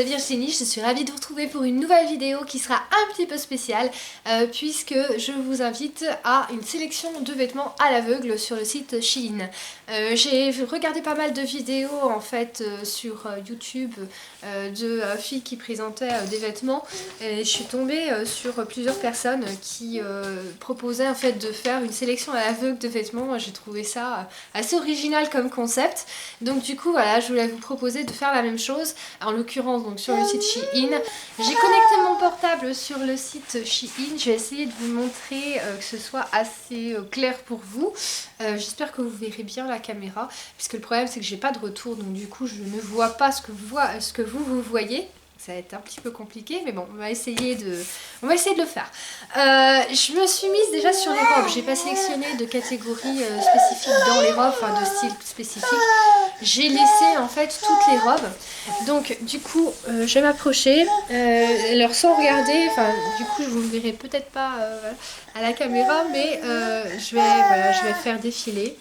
c'est Virginie, je suis ravie de vous retrouver pour une nouvelle vidéo qui sera un petit peu spéciale puisque je vous invite à une sélection de vêtements à l'aveugle sur le site Shein. J'ai regardé pas mal de vidéos en fait sur YouTube de filles qui présentaient des vêtements et je suis tombée sur plusieurs personnes qui proposaient en fait de faire une sélection à l'aveugle de vêtements. J'ai trouvé ça assez original comme concept, donc du coup voilà, je voulais vous proposer de faire la même chose, en l'occurrence donc sur le site Shein. J'ai connecté mon portable sur le site Shein, je vais essayer de vous montrer que ce soit assez clair pour vous. J'espère que vous verrez bien la caméra, puisque le problème c'est que j'ai pas de retour, donc du coup je ne vois pas ce que vous voyez. Ça va être un petit peu compliqué, mais bon, on va essayer de le faire. Je me suis mise déjà sur les robes. J'ai pas sélectionné de catégories spécifiques dans les robes, enfin de style spécifique. J'ai laissé en fait toutes les robes. Donc du coup, je vais m'approcher. Alors sans regarder, enfin du coup je vous verrai peut-être pas à la caméra, mais je vais faire défiler.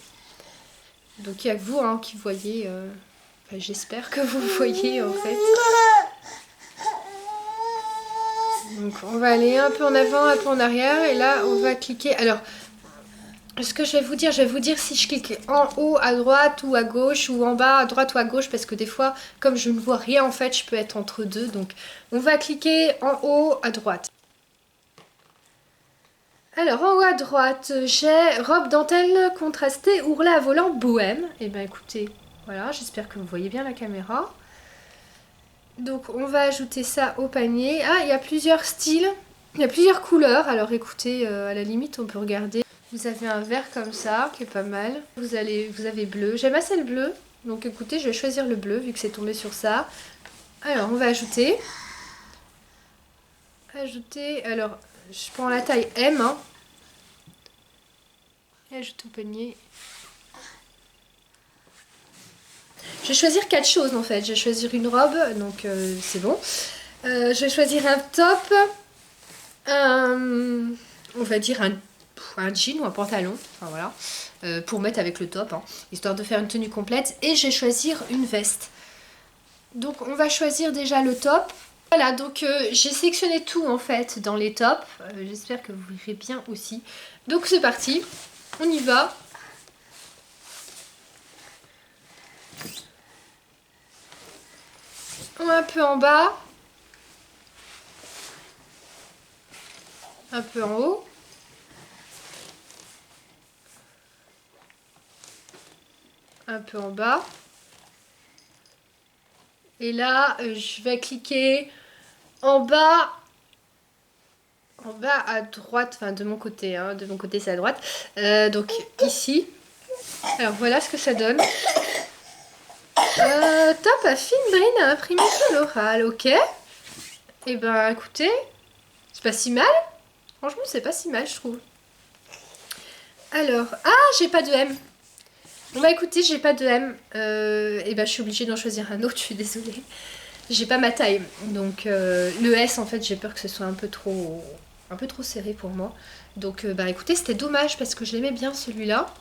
Donc il n'y a que vous hein, qui voyez. Enfin, j'espère que vous voyez en fait. Donc on va aller un peu en avant, un peu en arrière et là on va cliquer. Alors ce que je vais vous dire si je clique en haut à droite ou à gauche ou en bas à droite ou à gauche, parce que des fois comme je ne vois rien en fait je peux être entre deux. Donc on va cliquer en haut à droite. Alors en haut à droite j'ai robe dentelle contrastée ourlet à volant bohème. Et bien écoutez, voilà, j'espère que vous voyez bien la caméra. Donc on va ajouter ça au panier. Ah, il y a plusieurs styles, il y a plusieurs couleurs. Alors écoutez, à la limite on peut regarder. Vous avez un vert comme ça qui est pas mal. Vous avez bleu. J'aime assez le bleu. Donc écoutez, je vais choisir le bleu vu que c'est tombé sur ça. Alors on va ajouter. Alors je prends la taille M. Hein, et ajoute au panier. Je vais choisir 4 choses en fait. Je vais choisir une robe, donc c'est bon. Je vais choisir un top, on va dire un jean ou un pantalon, enfin voilà, pour mettre avec le top, hein, histoire de faire une tenue complète. Et je vais choisir une veste. Donc on va choisir déjà le top. Voilà, donc j'ai sélectionné tout en fait dans les tops. J'espère que vous verrez bien aussi. Donc c'est parti, on y va. Un peu en bas, un peu en haut, un peu en bas, et là je vais cliquer en bas à droite, enfin de mon côté, hein, de mon côté c'est à droite, donc ici. Alors voilà ce que ça donne. Top à fine brine à imprimer floral, ok. Et ben écoutez, c'est pas si mal. Franchement c'est pas si mal je trouve. Alors, ah j'ai pas de M. Bon bah écoutez, j'ai pas de M. Et ben je suis obligée d'en choisir un autre, je suis désolée. J'ai pas ma taille. Donc le S en fait j'ai peur que ce soit un peu trop serré pour moi. Donc bah écoutez, c'était dommage parce que je l'aimais bien celui-là.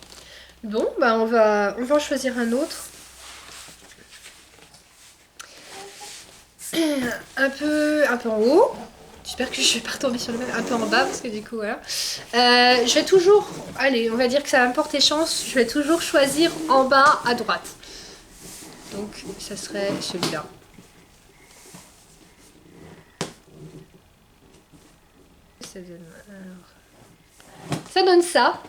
Bon bah on va en choisir un autre. Un peu en haut. J'espère que je vais pas retomber sur le même. Un peu en bas parce que du coup voilà. Je vais toujours, allez on va dire que ça va me porter chance. Je vais toujours choisir en bas à droite. Donc ça serait celui-là. Ça donne ça.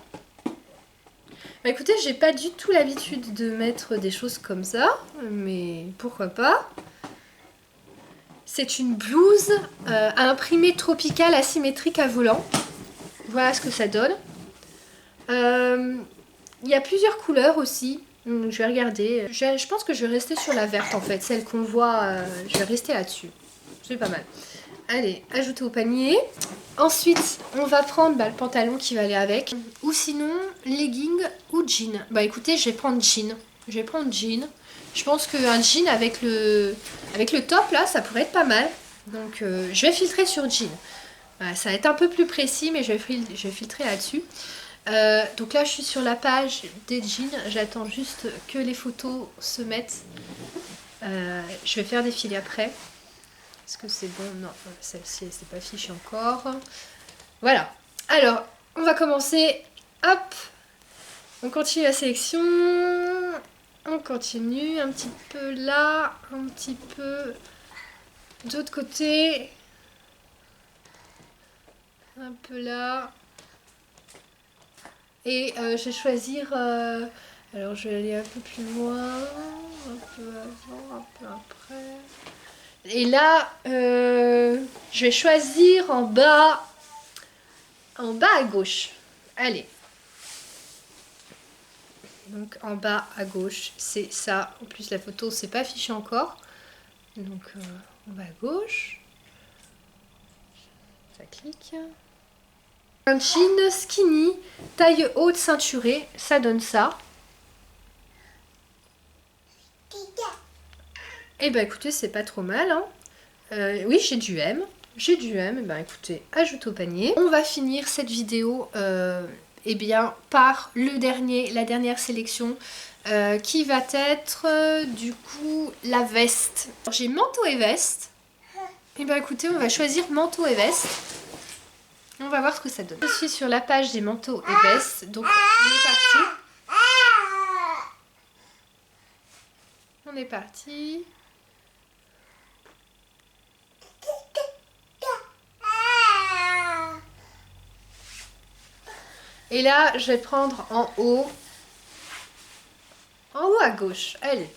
Bah écoutez, j'ai pas du tout l'habitude de mettre des choses comme ça, mais pourquoi pas. C'est une blouse à imprimer tropicale asymétrique à volant. Voilà ce que ça donne. Il y a plusieurs couleurs aussi. Donc je vais regarder. Je pense que je vais rester sur la verte en fait, celle qu'on voit. Je vais rester là-dessus. C'est pas mal. Allez, ajouter au panier. Ensuite, on va prendre le pantalon qui va aller avec. Ou sinon, legging ou jean. Bah écoutez, je vais prendre jean. Je pense qu'un jean avec le top là, ça pourrait être pas mal. Donc je vais filtrer sur jean. Voilà, ça va être un peu plus précis, mais je vais filtrer là-dessus. Donc là, je suis sur la page des jeans. J'attends juste que les photos se mettent. Je vais faire défiler après. Est-ce que c'est bon? Non, celle-ci elle s'est pas fichée encore. Voilà. Alors, on va commencer. Hop, on continue la sélection. On continue un petit peu là, un petit peu de l'autre côté. Un peu là. Et je vais choisir... alors je vais aller un peu plus loin, un peu avant, un peu après. Et là, je vais choisir en bas à gauche. Allez. Donc en bas à gauche, c'est ça. En plus la photo, c'est pas affiché encore. Donc en bas à gauche. Ça clique. Un jean skinny, taille haute ceinturée, ça donne ça. Et ben écoutez, c'est pas trop mal. Hein. Oui, j'ai du M. J'ai du M. Et ben écoutez, ajoute au panier. On va finir cette vidéo eh bien, par la dernière sélection qui va être du coup la veste. J'ai manteau et veste. Et ben écoutez, on va choisir manteau et veste. On va voir ce que ça donne. Je suis sur la page des manteaux et vestes, donc on est parti. On est parti. Et là, je vais prendre en haut à gauche. Allez.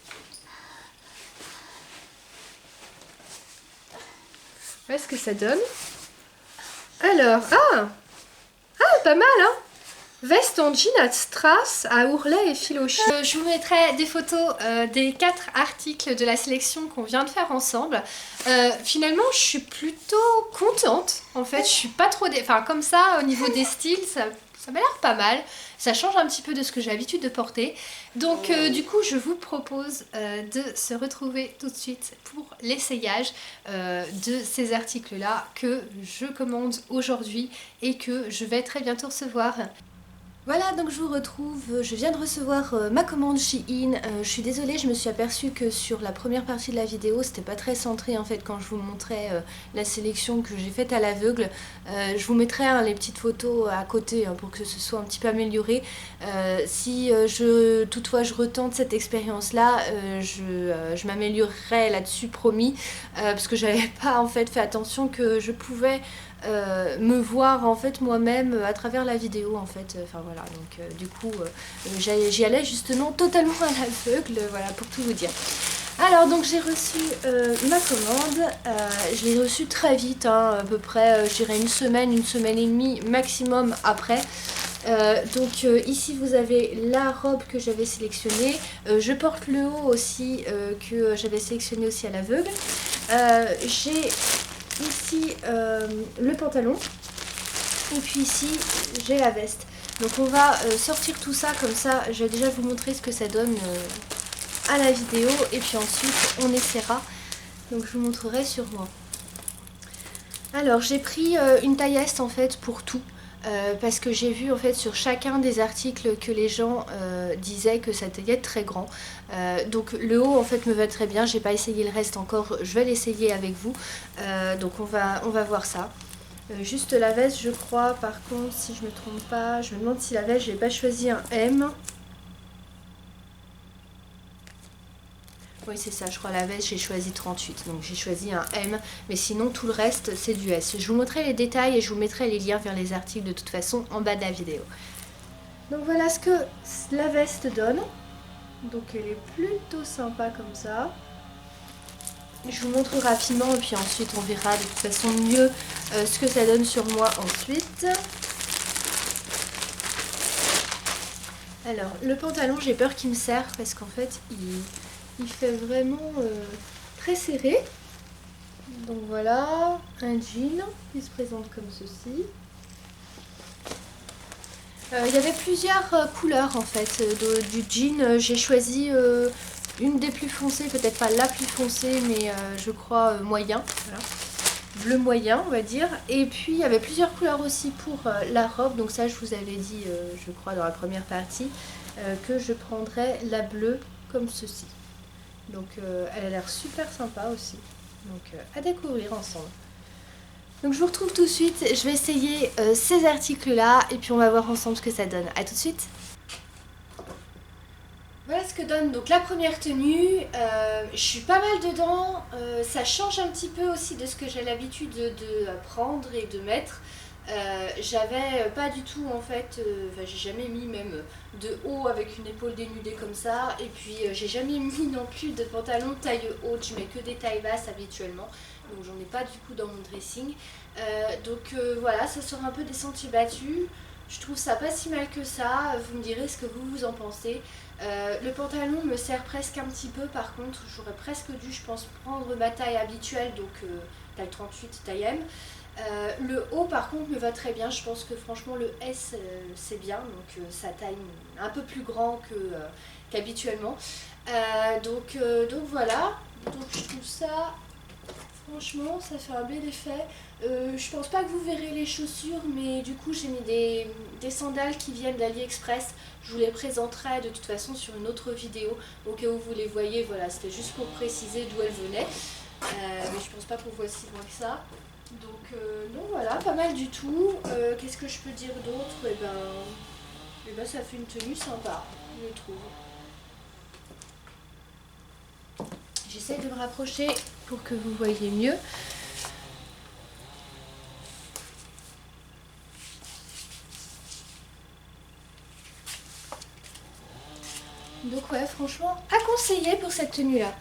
Où est-ce que ça donne? Alors, pas mal, hein. Veste en jean à strass, à ourlet et filoché. Je vous mettrai des photos des 4 articles de la sélection qu'on vient de faire ensemble. Finalement, je suis plutôt contente. En fait, je suis pas trop... Enfin, comme ça, au niveau des styles, ça m'a l'air pas mal. Ça change un petit peu de ce que j'ai l'habitude de porter. Donc du coup, je vous propose de se retrouver tout de suite pour l'essayage de ces articles-là que je commande aujourd'hui et que je vais très bientôt recevoir. Voilà, donc je vous retrouve, je viens de recevoir ma commande Shein. Je suis désolée, je me suis aperçue que sur la première partie de la vidéo, c'était pas très centré en fait quand je vous montrais la sélection que j'ai faite à l'aveugle. Je vous mettrai les petites photos à côté pour que ce soit un petit peu amélioré. Si toutefois je retente cette expérience-là, je m'améliorerai là-dessus, promis, parce que j'avais pas en fait fait attention que je pouvais me voir en fait moi-même à travers la vidéo en fait, enfin voilà, donc du coup j'y allais justement totalement à l'aveugle, voilà, pour tout vous dire. Alors donc j'ai reçu ma commande, je l'ai reçue très vite, hein, à peu près je dirais une semaine et demie maximum après. Donc ici vous avez la robe que j'avais sélectionnée, je porte le haut aussi que j'avais sélectionné aussi à l'aveugle, j'ai ici le pantalon et puis ici j'ai la veste. Donc on va sortir tout ça comme ça, je vais déjà vous montrer ce que ça donne à la vidéo et puis ensuite on essaiera, donc je vous montrerai sur moi. Alors j'ai pris une taille est en fait pour tout. Parce que j'ai vu en fait sur chacun des articles que les gens disaient que ça devait être très grand. Donc le haut en fait me va très bien, j'ai pas essayé le reste encore, je vais l'essayer avec vous. Donc on va voir ça. Juste la veste je crois, par contre si je me trompe pas, je me demande si la veste j'ai pas choisi un M. Oui c'est ça, je crois la veste j'ai choisi 38, donc j'ai choisi un M, mais sinon tout le reste c'est du S. Je vous montrerai les détails et je vous mettrai les liens vers les articles de toute façon en bas de la vidéo. Donc voilà ce que la veste donne, donc elle est plutôt sympa comme ça. Je vous montre rapidement et puis ensuite on verra de toute façon mieux ce que ça donne sur moi ensuite. Alors le pantalon j'ai peur qu'il me serre parce qu'en fait il fait vraiment très serré. Donc voilà, un jean qui se présente comme ceci. Il y avait plusieurs couleurs en fait du jean. J'ai choisi une des plus foncées, peut-être pas la plus foncée, mais je crois moyen. Voilà. Bleu moyen on va dire. Et puis il y avait plusieurs couleurs aussi pour la robe. Donc ça je vous avais dit, je crois dans la première partie, que je prendrais la bleue comme ceci. Donc elle a l'air super sympa aussi. Donc à découvrir ensemble. Donc je vous retrouve tout de suite, je vais essayer ces articles-là et puis on va voir ensemble ce que ça donne. A tout de suite. Voilà ce que donne donc la première tenue, je suis pas mal dedans, ça change un petit peu aussi de ce que j'ai l'habitude de prendre et de mettre. J'avais pas du tout en fait, j'ai jamais mis même de haut avec une épaule dénudée comme ça, et puis j'ai jamais mis non plus de pantalon taille haute, je mets que des tailles basses habituellement, donc j'en ai pas du coup dans mon dressing. Voilà, ça sort un peu des sentiers battus. Je trouve ça pas si mal que ça, vous me direz ce que vous en pensez. Le pantalon me sert presque un petit peu, par contre j'aurais presque dû je pense prendre ma taille habituelle, donc taille 38, taille M. Le haut par contre me va très bien, je pense que franchement le S c'est bien, donc sa taille un peu plus grand qu'habituellement. Donc voilà, donc je trouve ça, franchement ça fait un bel effet. Je pense pas que vous verrez les chaussures, mais du coup j'ai mis des sandales qui viennent d'AliExpress. Je vous les présenterai de toute façon sur une autre vidéo, au cas où vous les voyez, voilà, c'était juste pour préciser d'où elles venaient. Mais je pense pas qu'on voit si loin que ça. Donc voilà, pas mal du tout. Qu'est-ce que je peux dire d'autre? Eh ben ça fait une tenue sympa, je trouve. J'essaie de me rapprocher pour que vous voyez mieux. Donc ouais, franchement, à conseiller pour cette tenue-là.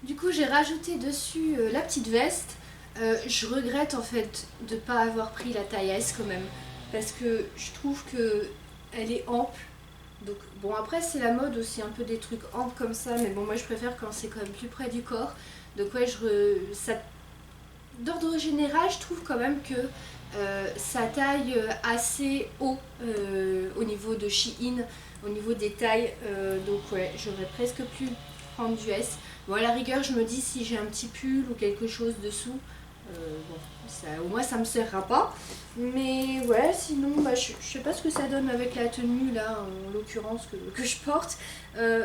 Du coup, j'ai rajouté dessus la petite veste. Je regrette en fait de ne pas avoir pris la taille S quand même, parce que je trouve que elle est ample. Donc bon, après c'est la mode aussi, un peu des trucs amples comme ça, mais bon, moi je préfère quand c'est quand même plus près du corps. Donc ouais, d'ordre général, je trouve quand même que ça taille assez haut au niveau de Shein, au niveau des tailles. Donc ouais, j'aurais presque pu prendre du S. Bon, à la rigueur, je me dis si j'ai un petit pull ou quelque chose dessous, au moins ça me servira pas. Mais ouais, sinon, je sais pas ce que ça donne avec la tenue là, en l'occurrence que je porte.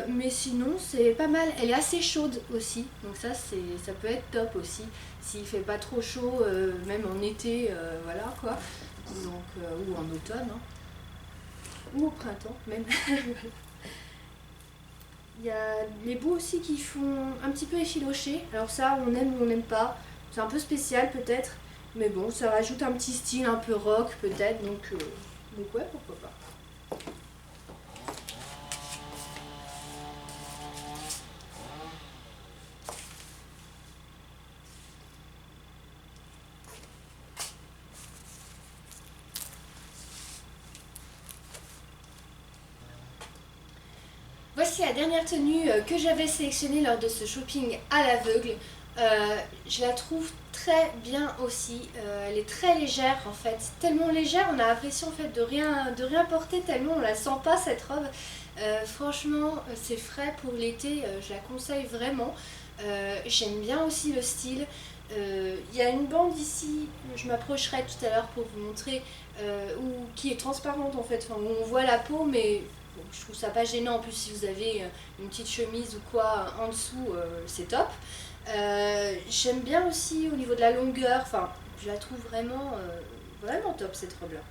Mais sinon, c'est pas mal. Elle est assez chaude aussi, donc ça peut être top aussi. S'il fait pas trop chaud, même en été, voilà quoi. Donc, ou en automne, hein. Ou au printemps même. Il y a les bouts aussi qui font un petit peu effiloché. Alors ça, on aime ou on n'aime pas. C'est un peu spécial peut-être. Mais bon, ça rajoute un petit style un peu rock peut-être. Donc ouais, pourquoi pas. Voici la dernière tenue que j'avais sélectionnée lors de ce shopping à l'aveugle. Je la trouve très bien aussi, elle est très légère en fait, tellement légère, on a l'impression en fait de rien porter tellement on la sent pas cette robe. Franchement c'est frais pour l'été, je la conseille vraiment. J'aime bien aussi le style. Il y a une bande ici, je m'approcherai tout à l'heure pour vous montrer, qui est transparente en fait, enfin, où on voit la peau, mais bon, je trouve ça pas gênant. En plus si vous avez une petite chemise ou quoi en dessous, c'est top. J'aime bien aussi au niveau de la longueur, enfin je la trouve vraiment top cette robe là.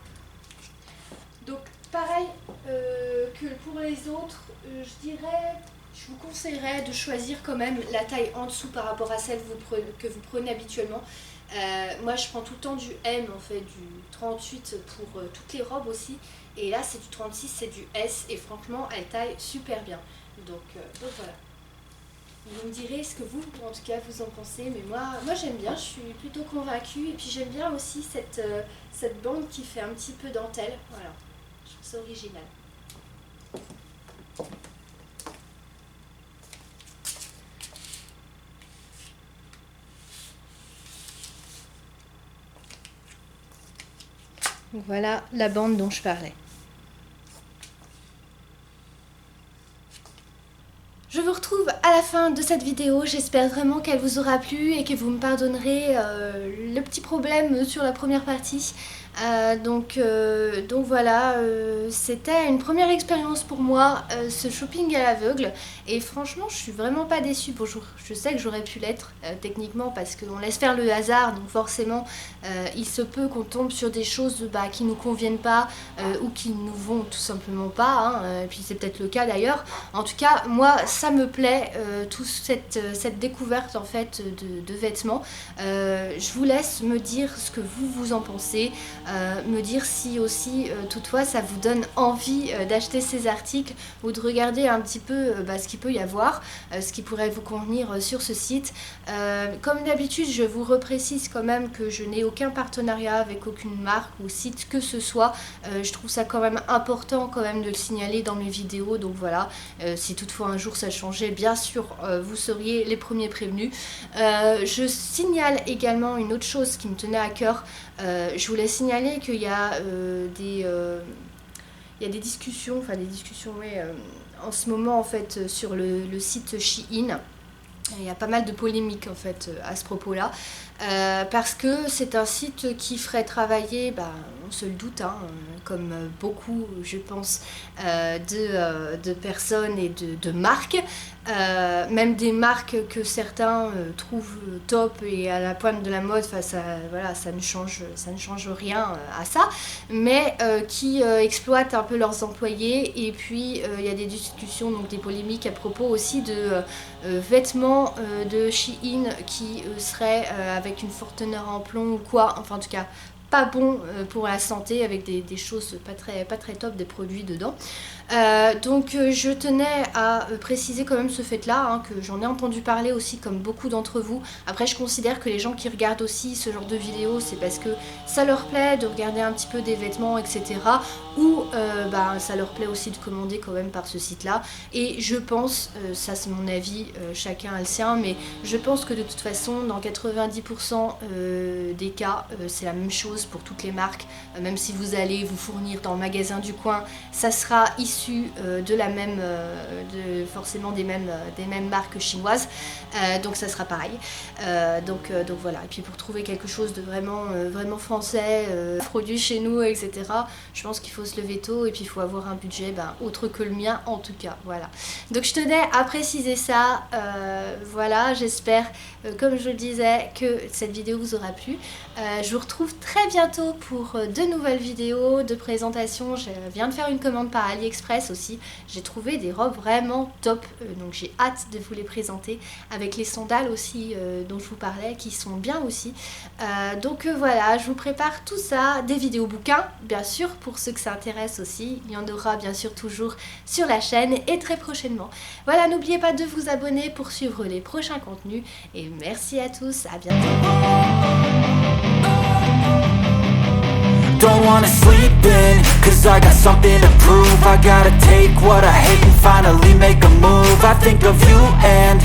Donc pareil que pour les autres, je vous conseillerais de choisir quand même la taille en dessous par rapport à celle que vous prenez habituellement. Moi je prends tout le temps du M en fait, du 38 pour toutes les robes aussi, et là c'est du 36, c'est du S, et franchement elle taille super bien. Donc voilà. Vous me direz ce que vous, en tout cas, vous en pensez, mais moi j'aime bien, je suis plutôt convaincue, et puis j'aime bien aussi cette bande qui fait un petit peu dentelle, voilà, je trouve ça original. Donc voilà la bande dont je parlais. Je vous retrouve à la fin de cette vidéo, j'espère vraiment qu'elle vous aura plu et que vous me pardonnerez le petit problème sur la première partie. Donc voilà, c'était une première expérience pour moi, ce shopping à l'aveugle, et franchement je suis vraiment pas déçue. Bon, je sais que j'aurais pu l'être techniquement, parce qu'on laisse faire le hasard, donc forcément il se peut qu'on tombe sur des choses qui nous conviennent pas, ou qui nous vont tout simplement pas, et puis c'est peut-être le cas d'ailleurs. En tout cas moi ça me plaît, toute cette découverte en fait de vêtements. Je vous laisse me dire ce que vous en pensez, me dire si aussi toutefois ça vous donne envie d'acheter ces articles, ou de regarder un petit peu ce qu'il peut y avoir, ce qui pourrait vous convenir sur ce site. Comme d'habitude je vous reprécise quand même que je n'ai aucun partenariat avec aucune marque ou site que ce soit. Je trouve ça quand même important quand même de le signaler dans mes vidéos, donc voilà, si toutefois un jour ça changeait, bien sûr vous seriez les premiers prévenus. Je signale également une autre chose qui me tenait à cœur. Je voulais signaler qu'il y a des discussions, en ce moment en fait sur le site Shein. Il y a pas mal de polémiques en fait à ce propos-là, parce que c'est un site qui ferait travailler, on se le doute, comme beaucoup je pense de personnes et de marques, même des marques que certains trouvent top et à la pointe de la mode, ça ne change rien à ça, mais qui exploitent un peu leurs employés. Et puis il y a des discussions, donc des polémiques à propos aussi de vêtements de Shein qui seraient avec une forte teneur en plomb ou quoi, enfin en tout cas pas bon pour la santé, avec des choses pas très top, des produits dedans. Donc je tenais à préciser quand même ce fait là, que j'en ai entendu parler aussi comme beaucoup d'entre vous. Après je considère que les gens qui regardent aussi ce genre de vidéos, c'est parce que ça leur plaît de regarder un petit peu des vêtements, etc. Ou ça leur plaît aussi de commander quand même par ce site là. Et je pense, ça c'est mon avis, chacun a le sien, mais je pense que de toute façon dans 90% des cas c'est la même chose pour toutes les marques. Même si vous allez vous fournir dans le magasin du coin, ça sera issu de la même, forcément des mêmes marques chinoises, donc ça sera pareil. Donc voilà. Et puis pour trouver quelque chose de vraiment français, produit chez nous, etc., je pense qu'il faut se lever tôt, et puis il faut avoir un budget autre que le mien en tout cas. Voilà, donc je tenais à préciser ça. Voilà, j'espère, comme je le disais, que cette vidéo vous aura plu. Je vous retrouve très bientôt pour de nouvelles vidéos de présentation. Je viens de faire une commande par AliExpress aussi. J'ai trouvé des robes vraiment top, donc j'ai hâte de vous les présenter, avec les sandales aussi dont je vous parlais, qui sont bien aussi. Donc voilà, je vous prépare tout ça, des vidéos bouquins bien sûr pour ceux que ça intéresse aussi. Il y en aura bien sûr toujours sur la chaîne et très prochainement. Voilà, n'oubliez pas de vous abonner pour suivre les prochains contenus, et merci à tous, à bientôt. Don't wanna sleep in, cause I got something to prove. I gotta take what I hate and finally make a move. I think of you and